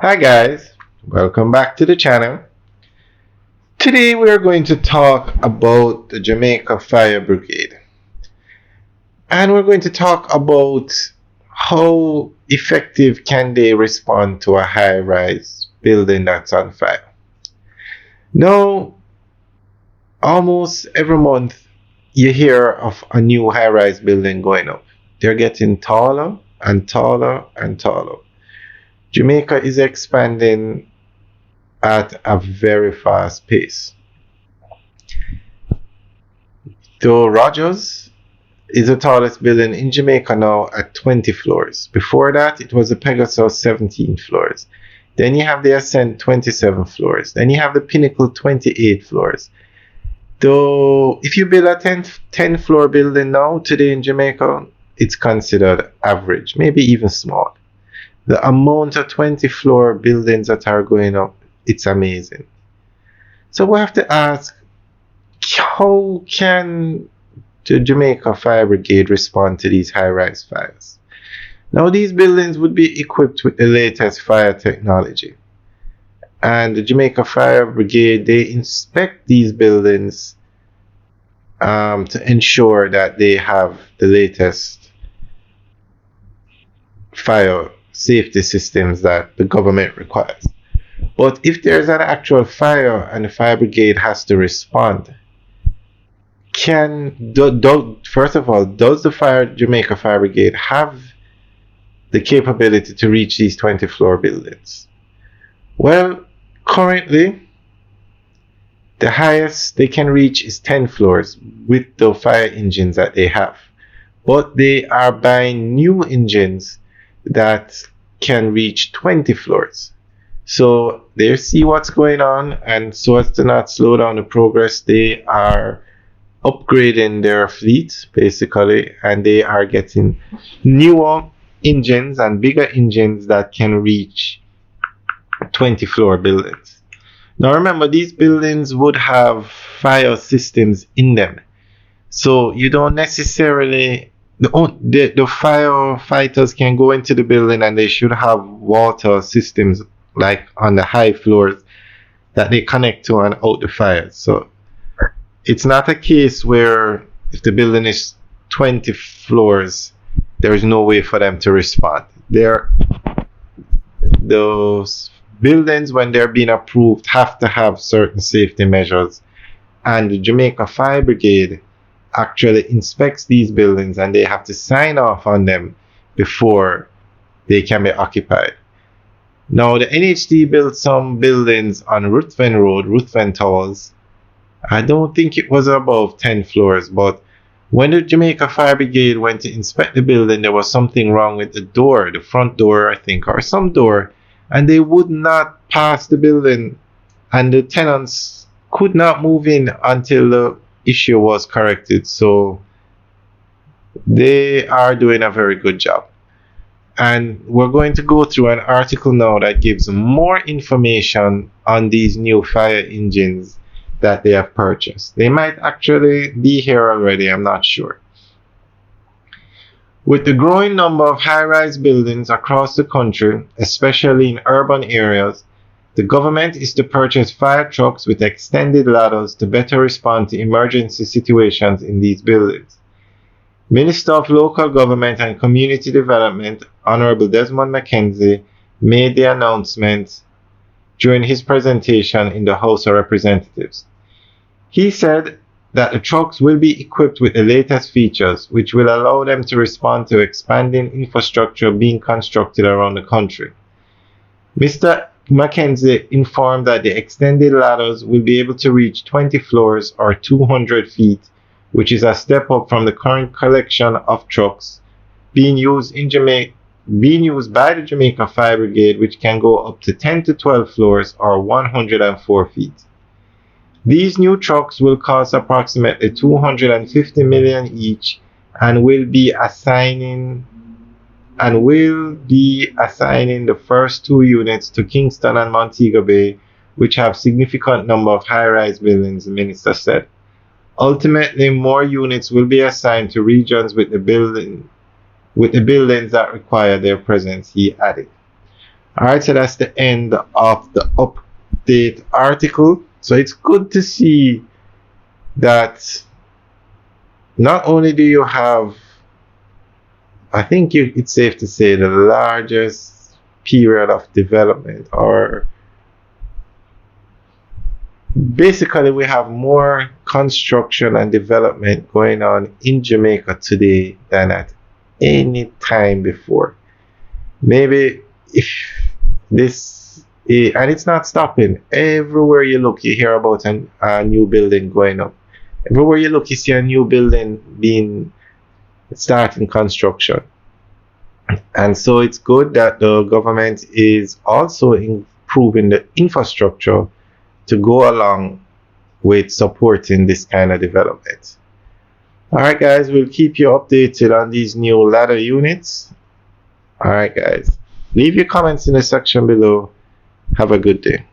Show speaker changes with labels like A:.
A: Hi guys, welcome back to the channel. Today we are going to talk about the Jamaica Fire Brigade, and we're going to talk about how effective can they respond to a high-rise building that's on fire. Now, almost every month you hear of a new high-rise building going up. They're getting taller and taller and taller. Jamaica is expanding at a very fast pace. So Rogers is the tallest building in Jamaica now at 20 floors. Before that, it was the Pegasus 17 floors. Then you have the Ascent 27 floors. Then you have the Pinnacle 28 floors. Though, if you build a 10 floor building now, today in Jamaica, it's considered average, maybe even small. The amount of 20 floor buildings that are going up, it's amazing. So we have to ask, how can the Jamaica Fire Brigade respond to these high-rise fires? Now, these buildings would be equipped with the latest fire technology. And the Jamaica Fire Brigade, they inspect these buildings to ensure that they have the latest fire safety systems that the government requires. But if there's an actual fire and the fire brigade has to respond, first of all, does the Jamaica Fire Brigade have the capability to reach these 20 floor buildings? Well, currently, the highest they can reach is 10 floors with the fire engines that they have. But they are buying new engines that can reach 20 floors. So they see what's going on, and so as to not slow down the progress, they are upgrading their fleet basically, and they are getting newer engines and bigger engines that can reach 20 floor buildings. Now remember, these buildings would have fire systems in them, so you don't necessarily the firefighters can go into the building and they should have water systems like on the high floors that they connect to and out the fires. So it's not a case where if the building is 20 floors, there is no way for them to respond. Those buildings, when they're being approved, have to have certain safety measures. And the Jamaica Fire Brigade actually inspects these buildings and they have to sign off on them before they can be occupied. Now, the NHD built some buildings on Ruthven Road, Ruthven Towers. I don't think it was above 10 floors, but when the Jamaica Fire Brigade went to inspect the building, there was something wrong with the door, the front door, I think, or some door, and they would not pass the building, and the tenants could not move in until the issue was corrected. So they are doing a very good job. And we're going to go through an article now that gives more information on these new fire engines that they have purchased. They might actually be here already, I'm not sure. With the growing number of high-rise buildings across the country, especially in urban areas, the government is to purchase fire trucks with extended ladders to better respond to emergency situations in these buildings. Minister of Local Government and Community Development, Honorable Desmond Mackenzie, made the announcement during his presentation in the House of Representatives. He said that the trucks will be equipped with the latest features, which will allow them to respond to expanding infrastructure being constructed around the country. Mr. Mackenzie informed that the extended ladders will be able to reach 20 floors or 200 feet, which is a step up from the current collection of trucks being used by the Jamaica Fire Brigade, which can go up to 10 to 12 floors or 104 feet. These new trucks will cost approximately $250 million each and will be assigning the first two units to Kingston and Montego Bay, which have significant number of high-rise buildings, the minister said. Ultimately, more units will be assigned to regions with the buildings that require their presence, he added. All right, so that's the end of the update article. So it's good to see that not only do you have, I think it's safe to say, the largest period of development, or basically we have more construction and development going on in Jamaica today than at any time before. Maybe if this, and it's not stopping. Everywhere you look, you hear about a new building going up. Everywhere you look, you see a new building being starting construction. And so it's good that the government is also improving the infrastructure to go along with supporting this kind of development. All right, guys, we'll keep you updated on these new ladder units. All right, guys, leave your comments in the section below. Have a good day.